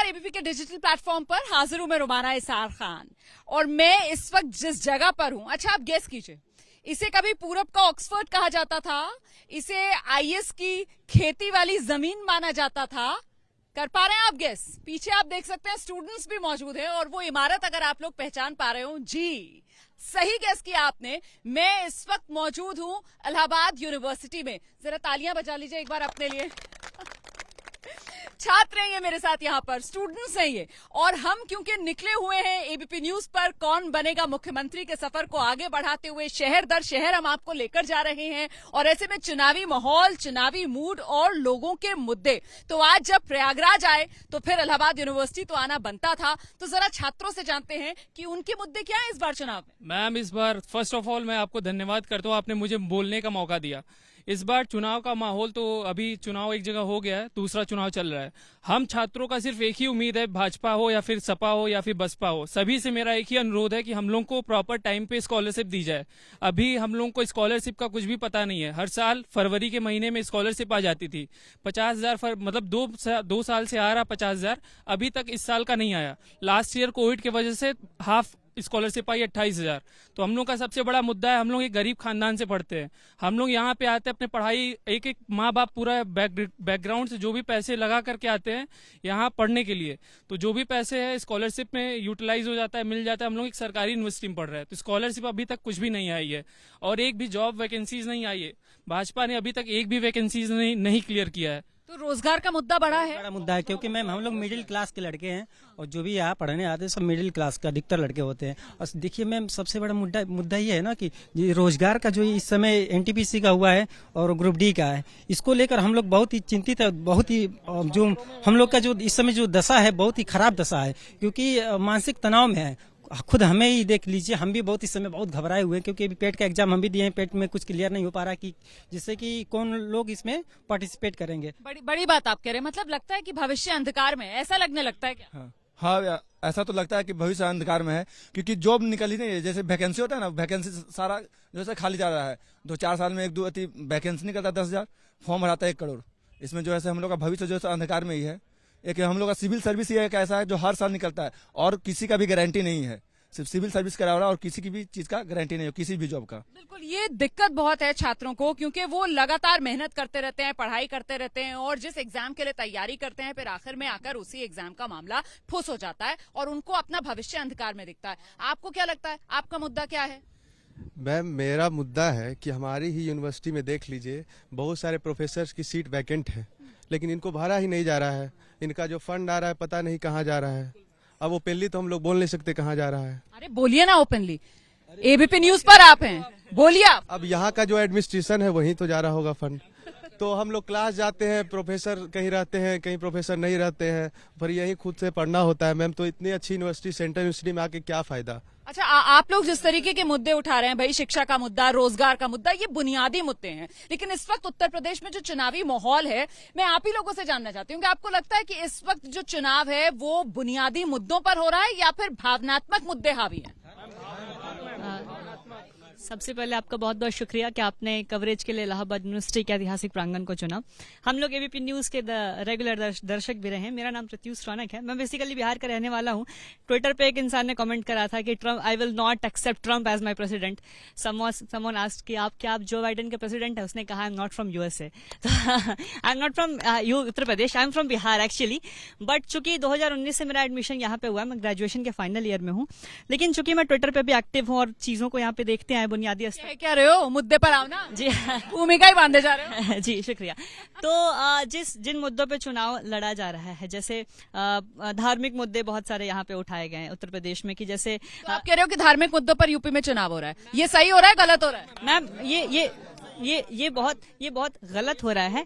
ABP के digital platform पर हाजिर हूं मैं रुमाना इसार खान और मैं इस वक्त जिस जगह पर हूं, अच्छा आप गेस कीजिए, इसे कभी पूरब का ऑक्सफोर्ड कहा जाता था, इसे आईएस की खेती वाली जमीन माना जाता था। कर पा रहे हैं आप गेस? पीछे आप देख सकते हैं स्टूडेंट्स भी मौजूद हैं और वो इमारत अगर आप लोग पहचान पा रहे हो, जी सही गेस किया आपने। मैं इस वक्त मौजूद हूं इलाहाबाद यूनिवर्सिटी में। जरा तालियां बजा लीजिए एक बार अपने लिए। छात्र हैं ये मेरे साथ, यहाँ पर स्टूडेंट्स हैं ये, और हम क्योंकि निकले हुए हैं एबीपी न्यूज पर कौन बनेगा मुख्यमंत्री के सफर को आगे बढ़ाते हुए शहर दर शहर हम आपको लेकर जा रहे हैं। और ऐसे में चुनावी माहौल, चुनावी मूड और लोगों के मुद्दे, तो आज जब प्रयागराज आए तो फिर इलाहाबाद यूनिवर्सिटी तो आना बनता था। तो जरा छात्रों से जानते हैं कि उनके मुद्दे क्या है इस बार चुनाव में। मैम, इस बार फर्स्ट ऑफ ऑल मैं आपको धन्यवाद करता हूँ, आपने मुझे बोलने का मौका दिया। इस बार चुनाव का माहौल तो अभी चुनाव एक जगह हो गया है, दूसरा चुनाव चल रहा है। हम छात्रों का सिर्फ एक ही उम्मीद है, भाजपा हो या फिर सपा हो या फिर बसपा हो, सभी से मेरा एक ही अनुरोध है कि हम लोग को प्रॉपर टाइम पे स्कॉलरशिप दी जाए। अभी हम लोग को स्कॉलरशिप का कुछ भी पता नहीं है। हर साल फरवरी के महीने में स्कॉलरशिप आ जाती थी 50,000, मतलब 2 साल से आ रहा 50,000, अभी तक इस साल का नहीं आया। लास्ट ईयर कोविड की वजह से हाफ स्कॉलरशिप आई 28,000। तो हम लोग का सबसे बड़ा मुद्दा है, हम लोग एक गरीब खानदान से पढ़ते हैं, हम लोग यहाँ पे आते हैं अपने पढ़ाई, एक एक माँ बाप पूरा बैकग्राउंड से जो भी पैसे लगा करके आते हैं यहाँ पढ़ने के लिए, तो जो भी पैसे है स्कॉलरशिप में यूटिलाइज हो जाता है, मिल जाता है। हम लोग एक सरकारी यूनिवर्सिटी में पढ़ रहे हैं, तो स्कॉलरशिप अभी तक कुछ भी नहीं आई है और एक भी जॉब वैकेंसीज नहीं आई है। भाजपा ने अभी तक एक भी वैकेंसीज नहीं क्लियर किया है। तो रोजगार का मुद्दा बड़ा है क्योंकि मैम हम लोग मिडिल क्लास के लड़के हैं और जो भी यहाँ पढ़ने आते हैं सब मिडिल क्लास का अधिकतर लड़के होते हैं। और देखिए मैम, सबसे बड़ा मुद्दा ये है ना कि ये रोजगार का जो इस समय एनटीपीसी का हुआ है और ग्रुप डी का है, इसको लेकर हम लोग बहुत ही चिंतित है। बहुत ही जो हम लोग का जो इस समय जो दशा है बहुत ही खराब दशा है, क्योंकि मानसिक तनाव में है। खुद हमें ही देख लीजिए, हम भी बहुत इस समय बहुत घबराए हुए हैं, क्योंकि अभी पेट का एग्जाम हम भी दिए हैं, पेट में कुछ क्लियर नहीं हो पा रहा कि जिससे कि कौन लोग इसमें पार्टिसिपेट करेंगे। बड़ी बात आप कह रहे हैं, मतलब लगता है कि भविष्य अंधकार में, ऐसा लगने लगता है क्या? हाँ, ऐसा तो लगता है कि भविष्य अंधकार में है, क्योंकि जॉब निकल ही नहीं है। जैसे वैकेंसी होता है ना, वैकेंसी सारा जैसे खाली जा रहा है। 2-4 साल में 1-2 वैकेंसी निकलता है, 10,000 फॉर्म भराता है 1 करोड़। इसमें जो है हम लोग का भविष्य जो है अंधकार में ही है। एक हम लोग का सिविल सर्विस ही एक ऐसा है जो हर साल निकलता है और किसी का भी गारंटी नहीं है, सिर्फ सिविल सर्विस करा रहा है और किसी की भी चीज का गारंटी नहीं हो, किसी भी जॉब का। बिल्कुल, ये दिक्कत बहुत है छात्रों को, क्योंकि वो लगातार मेहनत करते रहते हैं, पढ़ाई करते रहते हैं और जिस एग्जाम के लिए तैयारी करते हैं, फिर आखिर में आकर उसी एग्जाम का मामला फुस हो जाता है और उनको अपना भविष्य अंधकार में दिखता है। आपको क्या लगता है, आपका मुद्दा क्या है? मैम, मेरा मुद्दा है कि हमारी ही यूनिवर्सिटी में देख लीजिए, बहुत सारे प्रोफेसर की सीट वैकेंट है, लेकिन इनको भरा ही नहीं जा रहा है। इनका जो फंड आ रहा है पता नहीं कहाँ जा रहा है। अब ओपनली तो हम लोग बोल नहीं सकते कहाँ जा रहा है। अरे बोलिए ना ओपनली, एबीपी न्यूज पर आप हैं, बोलिए आप। अब यहाँ का जो एडमिनिस्ट्रेशन है वहीं तो जा रहा होगा फंड। तो हम लोग क्लास जाते हैं, प्रोफेसर कहीं रहते हैं, कहीं प्रोफेसर नहीं रहते हैं, पर यही खुद से पढ़ना होता है। मैम, तो इतनी अच्छी यूनिवर्सिटी, सेंट्रल यूनिवर्सिटी में आके क्या फायदा। अच्छा, आप लोग जिस तरीके के मुद्दे उठा रहे हैं, भाई शिक्षा का मुद्दा, रोजगार का मुद्दा, ये बुनियादी मुद्दे हैं, लेकिन इस वक्त उत्तर प्रदेश में जो चुनावी माहौल है, मैं आप ही लोगों से जानना चाहती हूँ कि आपको लगता है कि इस वक्त जो चुनाव है वो बुनियादी मुद्दों पर हो रहा है या फिर भावनात्मक मुद्दे हावी हैं? सबसे पहले आपका बहुत बहुत शुक्रिया कि आपने कवरेज के लिए इलाहाबाद यूनिवर्सिटी के ऐतिहासिक प्रांगण को चुना। हम लोग एबीपी न्यूज के रेगुलर दर्शक भी रहे हैं। मेरा नाम प्रत्युष रौनक है, मैं बेसिकली बिहार का रहने वाला हूं। ट्विटर पे एक इंसान ने कमेंट करा था कि Trump, I will not accept Trump as my president. Someone asked कि क्या आप जो बाइडेन के प्रेसिडेंट है? उसने कहा I am not from USA. I am not from Uttar Pradesh, I am from Bihar actually. But चूंकि 2019 से मेरा एडमिशन यहाँ पे हुआ, मैं ग्रेजुएशन के फाइनल ईयर में हूँ, लेकिन चूंकि मैं ट्विटर पे भी एक्टिव हूँ और चीजों को यहाँ पे देखते हैं बुनियादी स्तर। क्या रहे हो, मुद्दे पर आओ ना जी। भूमिका ही बांधे जा रहे हो। जी शुक्रिया। तो जिन मुद्दों पे चुनाव लड़ा जा रहा है, जैसे धार्मिक मुद्दे बहुत सारे यहाँ पे उठाए गए हैं उत्तर प्रदेश में, कि जैसे तो आप कह रहे हो कि धार्मिक मुद्दों पर यूपी में चुनाव हो रहा है, ये सही हो रहा है, गलत हो रहा है? मैम, ये बहुत गलत हो रहा है।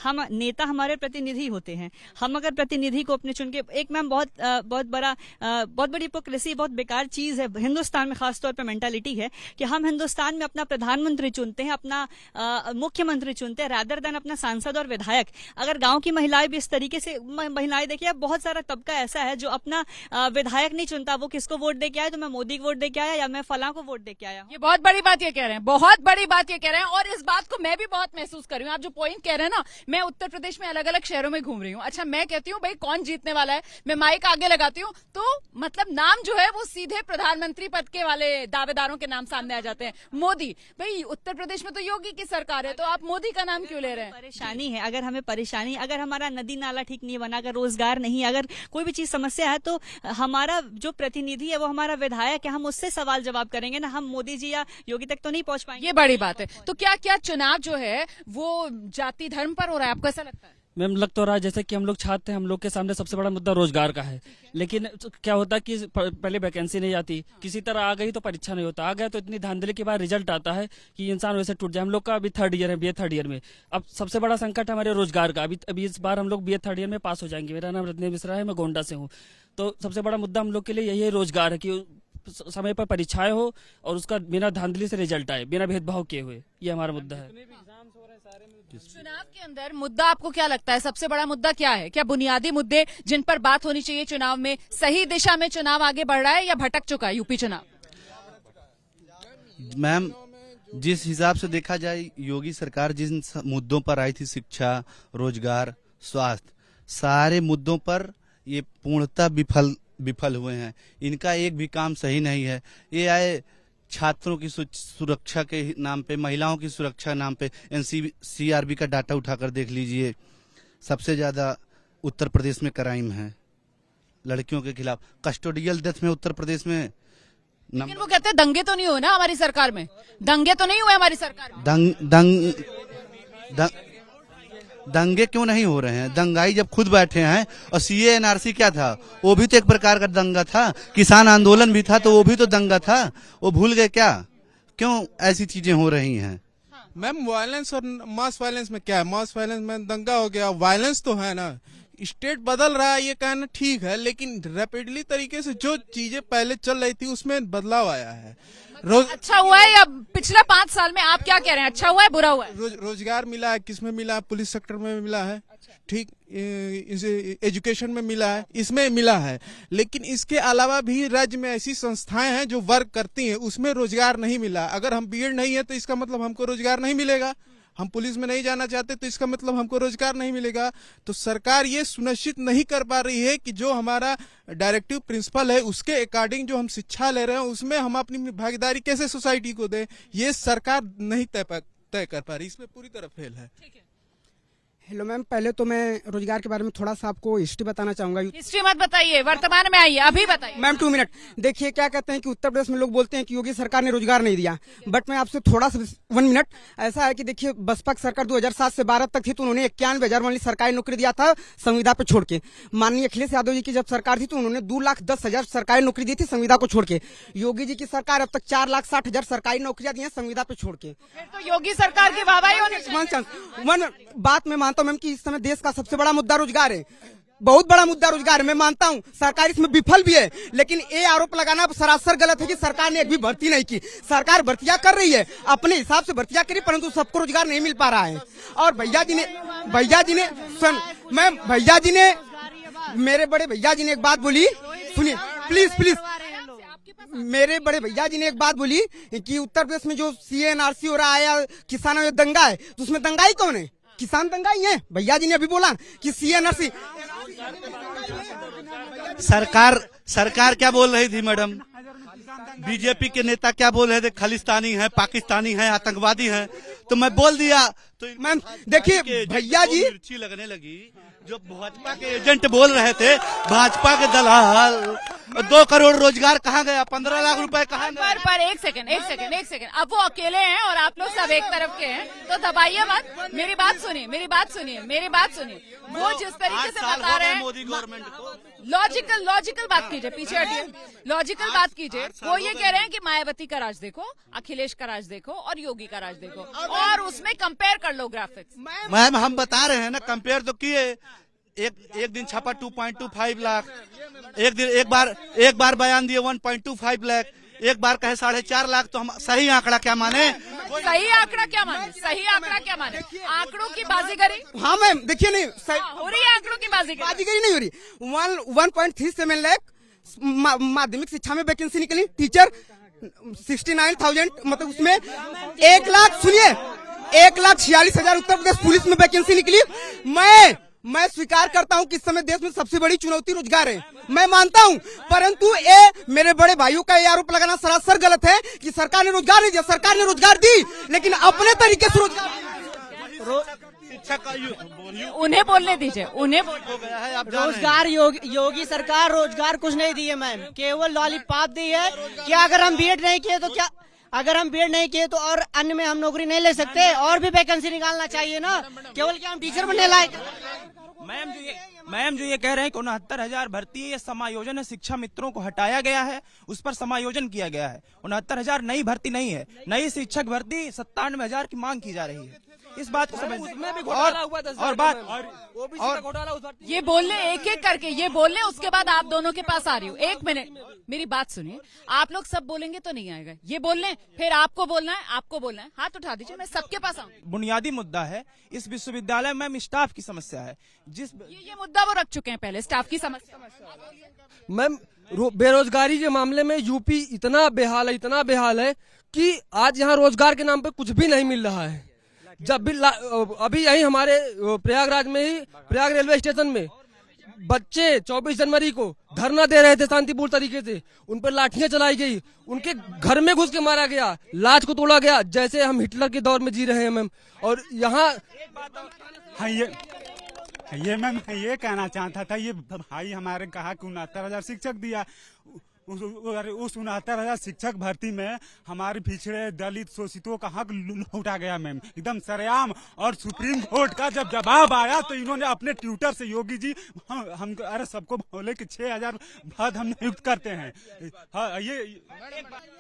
हम नेता हमारे प्रतिनिधि होते हैं, हम अगर प्रतिनिधि को अपने चुन के, एक मैम बहुत बड़ी हिपोक्रेसी, बहुत बेकार चीज है हिंदुस्तान में, खासतौर पे मेंटालिटी है कि हम हिंदुस्तान में अपना प्रधानमंत्री चुनते हैं, अपना मुख्यमंत्री चुनते हैं, रादर देन अपना सांसद और विधायक। अगर गांव की महिलाएं भी इस तरीके से, महिलाएं देखिए, अब बहुत सारा तबका ऐसा है जो अपना विधायक नहीं चुनता, वो किसको वोट दे के आया, तो मैं मोदी को वोट दे के आया या मैं फलां को वोट दे के आया। ये बहुत बड़ी बात ये कह रहे हैं, बहुत बड़ी बात के कह रहे हैं, और इस बात को मैं भी बहुत महसूस कर रही हूँ। आप जो पॉइंट कह रहे हैं ना, मैं उत्तर प्रदेश में अलग अलग शहरों में घूम रही हूँ। अच्छा, मैं कहती हूँ भाई कौन जीतने वाला है, मैं माइक आगे लगाती हूँ तो मतलब नाम जो है वो सीधे प्रधानमंत्री पद के वाले दावेदारों के नाम सामने आ जाते हैं। मोदी, भाई उत्तर प्रदेश में तो योगी की सरकार है, तो आप मोदी का नाम क्यों ले रहे हैं? परेशानी है, अगर हमें परेशानी, अगर हमारा नदी नाला ठीक नहीं बना, अगर रोजगार नहीं, अगर कोई भी चीज समस्या है, तो हमारा जो प्रतिनिधि है वो हमारा विधायक है, हम उससे सवाल जवाब करेंगे ना, हम मोदी जी या योगी तक तो नहीं पहुंच पाएंगे। ये बड़ी बात है। तो क्या क्या चुनाव जो है वो जाति धर्म पर हो रहा है, आपको ऐसा लगता है? मैम लग तो रहा है जैसे कि हम लोग छात्र हैं, हम लोग के सामने सबसे बड़ा मुद्दा रोजगार का है, लेकिन क्या होता है कि पहले वैकेंसी नहीं आती, किसी तरह आ गई तो परीक्षा नहीं होता, आ गया तो इतनी धांधली के बाद रिजल्ट आता है कि इंसान वैसे टूट जाए। हम लोग का अभी 3rd ईयर है, बीए 3rd ईयर में। अब सबसे बड़ा संकट हमारे रोजगार का। अभी इस बार हम लोग बीए 3rd ईयर में पास हो जाएंगे। मेरा नाम रत्नेश मिश्रा है, मैं गोंडा से हूँ। तो सबसे बड़ा मुद्दा हम लोग के लिए यही है, रोजगार है, कि समय पर परीक्षाएं हो और उसका बिना धांधली से रिजल्ट आए, बिना भेदभाव किए हुए। ये हमारा मुद्दा है। चुनाव के अंदर मुद्दा आपको क्या लगता है, सबसे बड़ा मुद्दा क्या है? क्या बुनियादी मुद्दे जिन पर बात होनी चाहिए चुनाव में, सही दिशा में चुनाव आगे बढ़ रहा है या भटक चुका है यूपी चुनाव? मैम, जिस हिसाब से देखा जाए, योगी सरकार जिन मुद्दों पर आई थी, शिक्षा, रोजगार, स्वास्थ्य, सारे मुद्दों पर ये पूर्णतः विफल हुए हैं। इनका एक भी काम सही नहीं है। ये आए छात्रों की सुरक्षा के नाम पे, महिलाओं की सुरक्षा के नाम पे एनसीआरबी का डाटा उठाकर देख लीजिए, सबसे ज्यादा उत्तर प्रदेश में क्राइम है लड़कियों के खिलाफ। कस्टोडियल डेथ में उत्तर प्रदेश में लेकिन वो कहते हैं दंगे तो नहीं हुए ना हमारी सरकार में, दंगे तो नहीं हुए हमारी सरकार में। दंगे क्यों नहीं हो रहे हैं? दंगाई जब खुद बैठे हैं। और सीए एनआरसी क्या था? वो भी तो एक प्रकार का दंगा था। किसान आंदोलन भी था तो वो भी तो दंगा था। वो भूल गए क्या? क्यों ऐसी चीजें हो रही हैं? मैम, वायलेंस और मास वायलेंस में क्या है? मास वायलेंस में दंगा हो गया, वायलेंस तो है ना। स्टेट बदल रहा है, ये कहना ठीक है, लेकिन रैपिडली तरीके से जो चीजें पहले चल रही थी उसमें बदलाव आया है। अच्छा हुआ है या पिछले 5 साल में आप क्या कह रहे हैं, अच्छा हुआ है बुरा हुआ है? रोजगार मिला है, किसमें मिला है? पुलिस सेक्टर में मिला है, ठीक, एजुकेशन में मिला है, इसमें मिला है। लेकिन इसके अलावा भी राज्य में ऐसी संस्थाएं हैं जो वर्क करती हैं, उसमें रोजगार नहीं मिला। अगर हम बीएड नहीं है तो इसका मतलब हमको रोजगार नहीं मिलेगा। हम पुलिस में नहीं जाना चाहते तो इसका मतलब हमको रोजगार नहीं मिलेगा। तो सरकार ये सुनिश्चित नहीं कर पा रही है कि जो हमारा डायरेक्टिव प्रिंसिपल है उसके अकॉर्डिंग जो हम शिक्षा ले रहे हैं उसमें हम अपनी भागीदारी कैसे सोसाइटी को दें, ये सरकार नहीं तय कर पा रही। इसमें पूरी तरह फेल है। हेलो मैम, पहले तो मैं रोजगार के बारे में थोड़ा सा आपको हिस्ट्री बताना चाहूंगा। हिस्ट्री मत बताइए, वर्तमान में आइए, अभी बताइए। Ma'am 2 minute. देखिए, क्या कहते हैं कि उत्तर प्रदेश में लोग बोलते हैं कि योगी सरकार ने रोजगार नहीं दिया, बट मैं आपसे थोड़ा सा 1 मिनट। ऐसा है कि देखिए, बसपा की सरकार 2007 से 12 तक थी तो उन्होंने 91,000 वाली सरकारी नौकरी दिया था संविदा पे छोड़ के। माननीय अखिलेश यादव जी की जब सरकार थी तो उन्होंने 2,10,000 सरकारी नौकरी दी थी संविदा को छोड़ के। योगी जी की सरकार अब तक 4,60,000 सरकारी नौकरियां दी हैं संविदा पे छोड़ के। फिर तो योगी सरकार की वाहवाही होनी चाहिए। बात मैं मानता हूं मैम कि इस समय देश का सबसे बड़ा मुद्दा रोजगार है, बहुत बड़ा मुद्दा रोजगार है। मैं मानता हूं सरकार इसमें विफल भी है, लेकिन ये आरोप लगाना सरासर गलत है कि सरकार ने एक भी भर्ती नहीं की। सरकार भर्तियां कर रही है, अपने हिसाब से भर्तियां करी, परंतु सबको रोजगार नहीं मिल पा रहा है। और भैया जी ने मेरे बड़े भैया जी ने एक बात बोली, सुनिए प्लीज। मेरे बड़े भैया जी ने एक बात बोली कि उत्तर प्रदेश में जो सीएनआरसी हो रहा है या किसानों में दंगा है, तो उसमें दंगाई कौन है? किसान दंगाई है। भैया जी ने अभी बोला कि सीएनआरसी। सरकार क्या बोल रही थी मैडम? बीजेपी के नेता क्या बोल रहे थे? खालिस्तानी है, पाकिस्तानी है, आतंकवादी है। तो मैं बोल दिया तो मैम देखिए भैया जी, मिर्ची लगने लगी। जो भाजपा के एजेंट बोल रहे थे, भाजपा के दलाल, 2 करोड़ रोजगार कहाँ गया? 15 लाख रुपए कहाँ गए? पर एक सेकंड। अब वो अकेले हैं और आप लोग सब एक तरफ के हैं, तो दबाइए मत। मेरी बात सुनिए। वो जिस तरीके से बता रहे हैं, मोदी गवर्नमेंट को लॉजिकल बात कीजिए, पीछे हटिए, लॉजिकल बात कीजिए। वो ये कह रहे हैं कि मायावती का राज देखो, अखिलेश का राज देखो और योगी का राज देखो, और उसमें कंपेयर कर लो ग्राफिक्स। मैम हम बता रहे हैं ना, कंपेयर तो किए। एक दिन छापा 2.25 लाख, एक बार बयान दिए 1.25 लाख, एक बार कहे 4.5 लाख। तो हम सही आंकड़ा क्या माने? सही आंकड़ा क्या माने? आंकड़ों की बाजीगरी। हाँ मैम देखिए, नहीं हो रही है आंकड़ों की बाजीगरी नहीं हो रही। 1.37 लाख माध्यमिक शिक्षा में वैकेंसी निकली, टीचर 69,000 मतलब उसमें 1 लाख, सुनिए 1,46,000 उत्तर प्रदेश पुलिस में वैकेंसी निकली। मैं स्वीकार करता हूं कि इस समय देश में सबसे बड़ी चुनौती रोजगार है, मैं मानता हूं, परंतु ये मेरे बड़े भाइयों का ये आरोप लगाना सरासर गलत है कि सरकार ने रोजगार नहीं दिया। सरकार ने रोजगार दी, लेकिन अपने तरीके से उन्हें बोलने दीजिए, उन्हें रोजगार योगी सरकार रोजगार कुछ नहीं दी है मैम, केवल लॉलीपॉप दी है कि अगर हम बीएड नहीं किए तो क्या, अगर हम बीएड नहीं किए तो और अन्य में हम नौकरी नहीं ले सकते, और भी वैकेंसी निकालना चाहिए ना, केवल क्या हम टीचर बनने लायक। मैम जो ये कह रहे हैं कि 69,000 भर्ती है, ये समायोजन है, शिक्षा मित्रों को हटाया गया है, उस पर समायोजन किया गया है। 69,000 नई भर्ती नहीं है, नई शिक्षक भर्ती 97,000 की मांग की जा रही है। इस बात को समझ और ये बोल ले एक एक करके, ये बोल ले, उसके बाद आप दोनों के पास आ रही हूँ। 1 मिनट मेरी बात सुनिए, आप लोग सब बोलेंगे तो नहीं आएगा, ये बोल लें, फिर आपको बोलना है, आपको बोलना है, हाथ उठा दीजिए, मैं सबके पास आऊँ। बुनियादी मुद्दा है इस विश्वविद्यालय में स्टाफ की समस्या है, ये मुद्दा वो रख चुके हैं पहले, स्टाफ की समस्या। मैम बेरोजगारी के मामले में यूपी इतना बेहाल है कि आज यहाँ रोजगार के नाम पे कुछ भी नहीं मिल रहा है। जब भी अभी यही हमारे प्रयागराज में ही, प्रयाग रेलवे स्टेशन में बच्चे 24 जनवरी को धरना दे रहे थे शांतिपूर्ण तरीके से, उन पर लाठियां चलाई गई, उनके घर में घुस के मारा गया, लाज को तोड़ा गया, जैसे हम हिटलर के दौर में जी रहे हैं मैम। और यहाँ मैम ये कहना चाहता था, ये भाई हमारे कहा कि 69,000 शिक्षक दिया, उस 69,000 शिक्षक भर्ती में हमारे पिछड़े दलित शोषितों का हक लूटा गया मैम, एकदम सरेआम। और सुप्रीम कोर्ट का जब जवाब आया तो इन्होंने अपने ट्विटर से, योगी जी हम अरे सबको बोले कि 6,000 पद हम नियुक्त करते हैं। हाँ, ये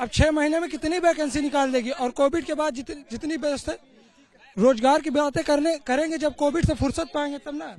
अब 6 महीने में कितनी वैकेंसी निकाल देगी, और कोविड के बाद जितनी व्यवस्था रोजगार की बातें करेंगे, जब कोविड से फुर्सत पाएंगे तब ना।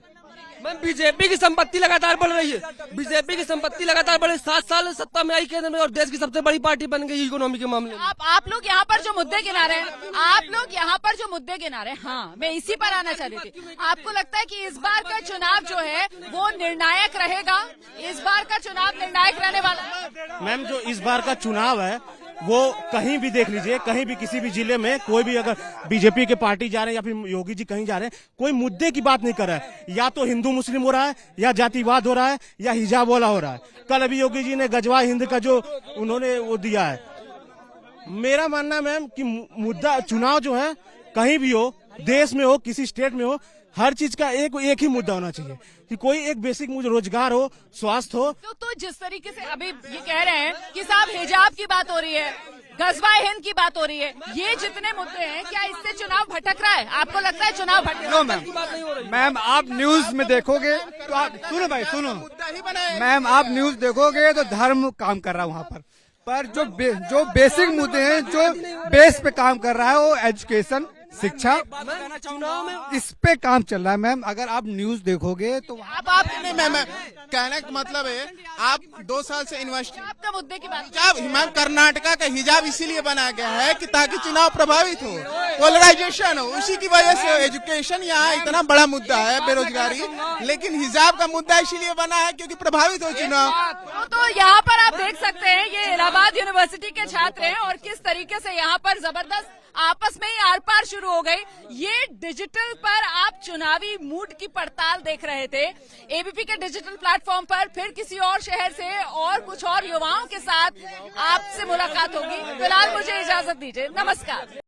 मैम बीजेपी की संपत्ति लगातार बढ़ रही है, बीजेपी की संपत्ति लगातार बढ़ रही है, 7 साल सत्ता में आई केंद्र में, और देश की सबसे बड़ी पार्टी बन गई इकोनॉमी के मामले में। आप लोग यहाँ पर जो मुद्दे गिना रहे हैं, आप लोग यहाँ पर जो मुद्दे गिना रहे हैं, हाँ मैं इसी पर आना चाह रही थी। आपको लगता है कि इस बार का चुनाव जो है वो निर्णायक रहेगा? इस बार का चुनाव निर्णायक रहने वाला है? मैम जो इस बार का चुनाव है वो कहीं भी देख लीजिए, कहीं भी किसी भी जिले में कोई भी, अगर बीजेपी के पार्टी जा रहे हैं या फिर योगी जी कहीं जा रहे हैं, कोई मुद्दे की बात नहीं कर रहा है, या तो हिंदू मुस्लिम हो रहा है, या जातिवाद हो रहा है, या हिजाब वाला हो रहा है। कल अभी योगी जी ने गजवा हिंद का जो उन्होंने वो दिया है। मेरा मानना है मैम कि मुद्दा चुनाव जो है कहीं भी हो, देश में हो, किसी स्टेट में हो, हर चीज का एक ही मुद्दा होना चाहिए कि कोई एक बेसिक मुझे रोजगार हो, स्वास्थ्य हो। तो जिस तरीके से अभी ये कह रहे हैं कि साहब हिजाब की बात हो रही है, गजवा हिंद की बात हो रही है, ये जितने मुद्दे हैं, क्या इससे चुनाव भटक रहा है? आपको लगता है चुनाव भटक रहा है? मैम आप न्यूज में देखोगे तो आप सुनो भाई सुनो, मैम आप न्यूज देखोगे तो धर्म काम कर रहा है वहाँ पर जो बेसिक मुद्दे हैं, जो बेस पे काम कर रहा है, वो एजुकेशन, शिक्षा, चुनाव में इस पे काम चल रहा है। मैम अगर आप न्यूज देखोगे तो आप नहीं मैम, कहने का मतलब है आप 2 साल से यूनिवर्सिटी आपका मुद्दे की बात, हिजाब, कर्नाटका का हिजाब इसीलिए बनाया गया है कि ताकि चुनाव प्रभावित हो, पोलराइजेशन हो, उसी की वजह से एजुकेशन यहाँ इतना बड़ा मुद्दा है, बेरोजगारी, लेकिन हिजाब का मुद्दा इसीलिए बना है क्योंकि प्रभावित हो चुनाव। तो यहाँ पर आप देख सकते हैं ये इलाहाबाद यूनिवर्सिटी के छात्र हैं और किस तरीके से यहाँ पर जबरदस्त आपस में ही आर पार शुरू हो गई। ये डिजिटल पर आप चुनावी मूड की पड़ताल देख रहे थे एबीपी के डिजिटल प्लेटफॉर्म पर। फिर किसी और शहर से और कुछ और युवाओं के साथ आपसे मुलाकात होगी। फिलहाल मुझे इजाजत दीजिए, नमस्कार।